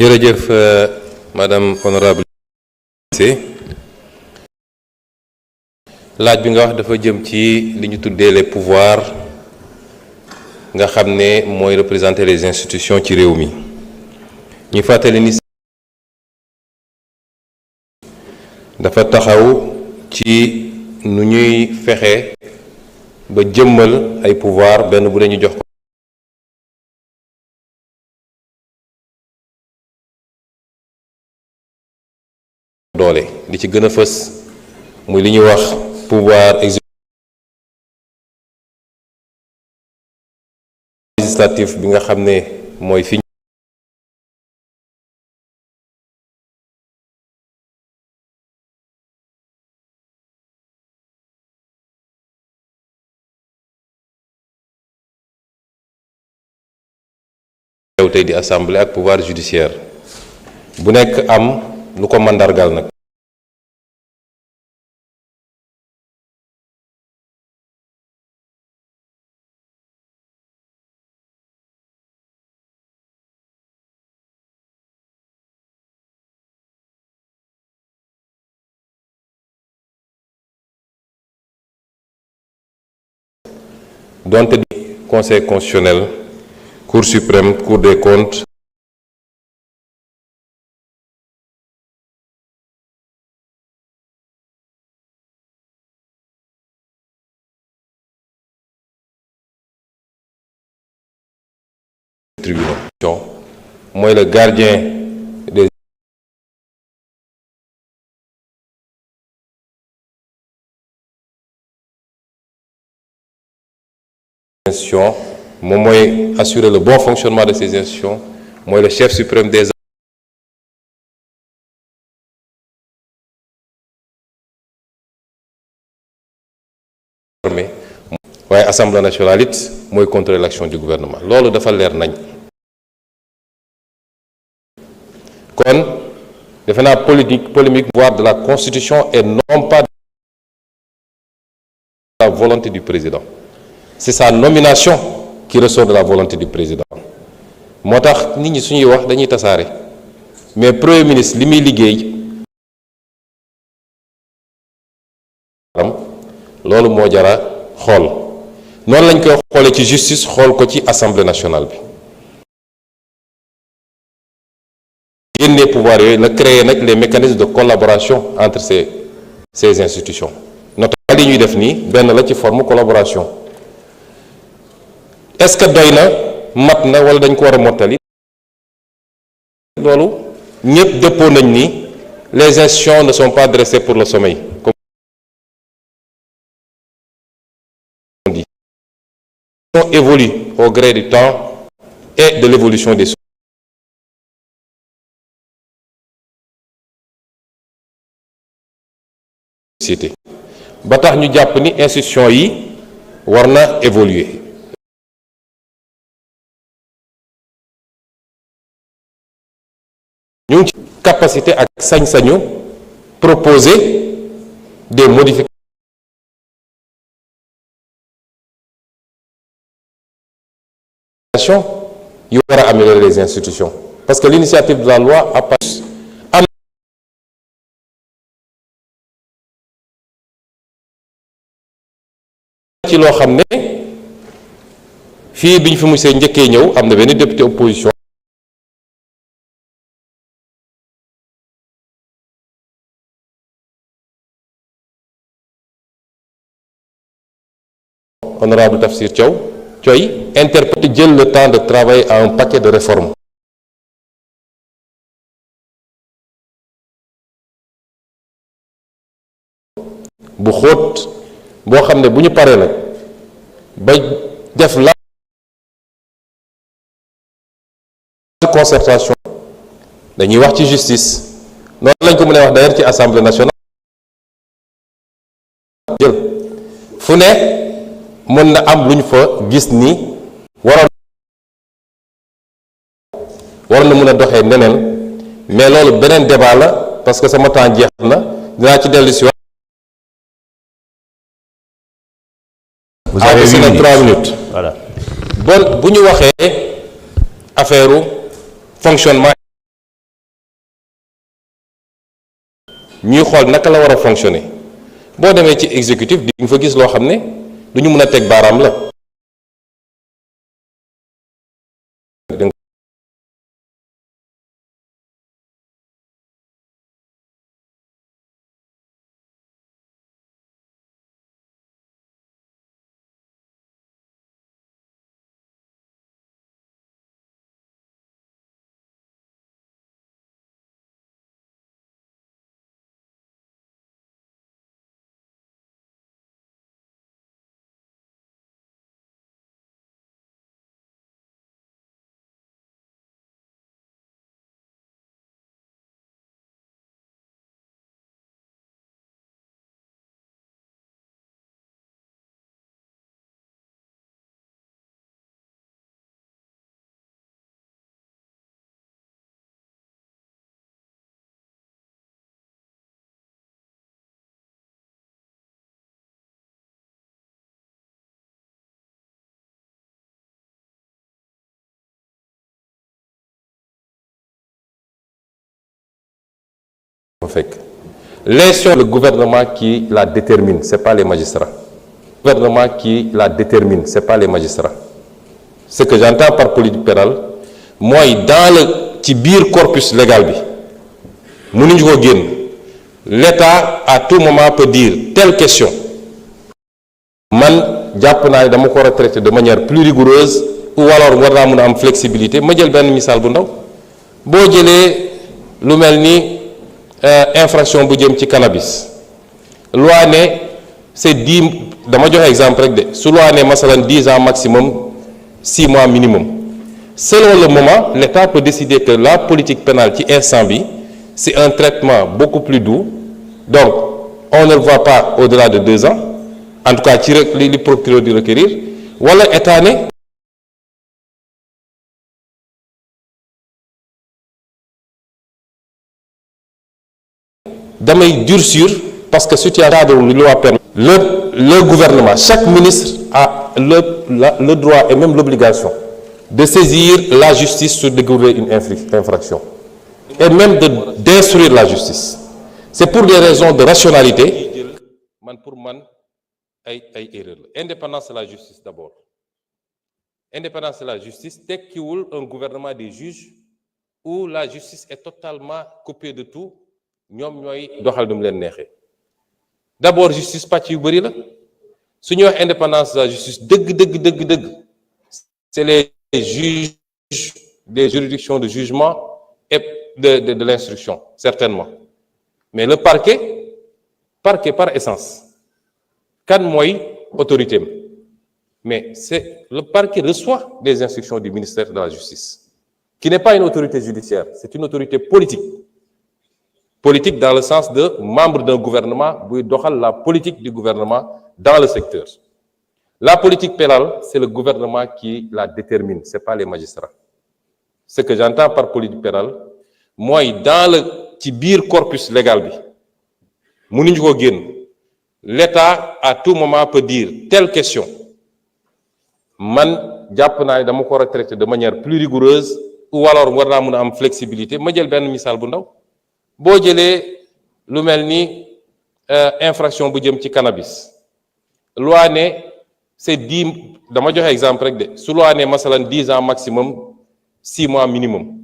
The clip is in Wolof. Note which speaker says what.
Speaker 1: jërëjëf madame honorable laaj bi nga wax dafa jëm ci li ñu tuddee les pouvoirs nga xam ne mooy représenter les institutions ci réew mi ñu fàttali ni dafa taxaw ci nu ñuy fexe ba jëmmal ay pouvoir benn bu ne ñu jox ko doole li ci gën a fës muy li ñuy wax pouvoir législatif bi nga xam ne mooy fi tey di assemblée ak pouvoir judiciaire bu nekk am lu ko mandargal nag donte di conseil constitutionnel cour suprême cour des comptes tribunaux mooy le gardien des institutions moom mooy assurer le bon fonctionnement de ces institutions mooy le chef suprême des armées waaye assemblée nationale it mooy contrôler l'action du gouvernement loolu dafa leer nañ kon defe naa polémique voire de la constitution et non pas de la volonté du président c'est sa nomination qui ressort de la volonté du président moo tax nit ñi suñuy wax dañuy tasaare mais premier ministre li muy liggéey loolu moo jara xool noonu lañ koy xoolee ci justice xool ko ci assemblée nationale bi génnee pouvoir yooyu la créer nag les mécanismes de collaboration entre ces institutions notamment li ñuy def nii benn la ci forme collaboration est-ce que doy na mat na wala dañ ko war a mottali loolu ñëpp dëppoo nañ ni les institutions ne sont pas dressées pour le sommeil comme on dit elles évoluent au gré du temps et de l'évolution des sociétés ba tax ñu jàpp ni institutions yi war na évoluer ñu ngi ci capacité ak sañ-sañu proposer des modifications yu war a améliorer les institutions parce que l'initiative de la loi a pas am ci loo xam ne fii bi ñu fi musee njëkkee ñëw am na benn député opposition honorable Tafsir Thioye interpellé jël le temps de travailler à un paquet de réformes bu xóot boo xam ne bu ñu paree nag ba def la concertation dañuy wax ci justice noonu lañ ko mën a wax d'ailleurs ci assemblée nationale jël fu ne mën na am lu ñu fa gis ni war na mën a doxee neneen mais loolu beneen débat la parce que sama temps jeex na dinaa ci dellu si wax.
Speaker 2: Vous avez 8 minutes.
Speaker 1: 3 minutes.
Speaker 2: Voilà.
Speaker 1: Bon bu ñu waxee affaire fonctionnement ñuy xool naka la war a fonctionner boo demee ci exécutif di nga fa gis loo xam ne du ñu mën a teg baaraam la. Le gouvernement qui la détermine, c'est pas les magistrats. Le gouvernement qui la détermine, c'est pas les magistrats. Ce que j'entends par politique pénale, moi, dans le corpus légal, l'État à tout moment peut dire telle question. Man, Japonais, dama ko traiter de manière plus rigoureuse ou alors war naa mën a am flexibilité ma jël benn misaal bu ndaw boo jëlee lu mel ni infraction bu jëm ci cannabis loi ne c'est 10 dama joxe exemple rek de su loi ne masalan 10 ans maximum 6 mois minimum selon le moment l'État peut décider que la politique pénale ci instant bi c'est un traitement beaucoup plus doux donc on ne le voit pas au-delà de 2 ans en tout cas ci rek li procureur di requérir wala État ne damay durcir parce que situation de loi permet le gouvernement chaque ministre a le droit et même l'obligation de saisir la justice sur découvrir une infraction et même d'instruire la justice c'est pour des raisons de rationalité pour man ay erreur la indépendance de la justice d'abord indépendance de la justice tekkiwul un gouvernement des juges où la justice est totalement coupée de tout ñoom ñooy doxal du mu leen neexee d'abord justice pàcc yu bëri la su ñuy wax indépendance de la justice dëgg c'est les juges des juridictions de jugement et de l'instruction certainement mais le parquet par essence kan mooy autorité mais c'est le parquet reçoit des instructions du ministère de la justice qui n'est pas une autorité judiciaire c'est une autorité politique dans le sens de membre d'un gouvernement buy doxal la politique du gouvernement dans le secteur la politique pénale c'est le gouvernement qui la détermine c'est pas les magistrats ce que j'entends par politique pénale mooy dans le ci biir corpus légal bi mënuñu ko génn l'État à tout moment peut dire telle question man jàpp naa ne dama ko war a traiter de manière plus rigoureuse ou alors war naa mën a am flexibilité ma jël benn misaal bu ndaw boo jëlee lu mel ni infraction bu jëm ci cannabis loi ne c'est 10 dama joxe exemple rek de su loi ne masalan 10 ans maximum 6 mois minimum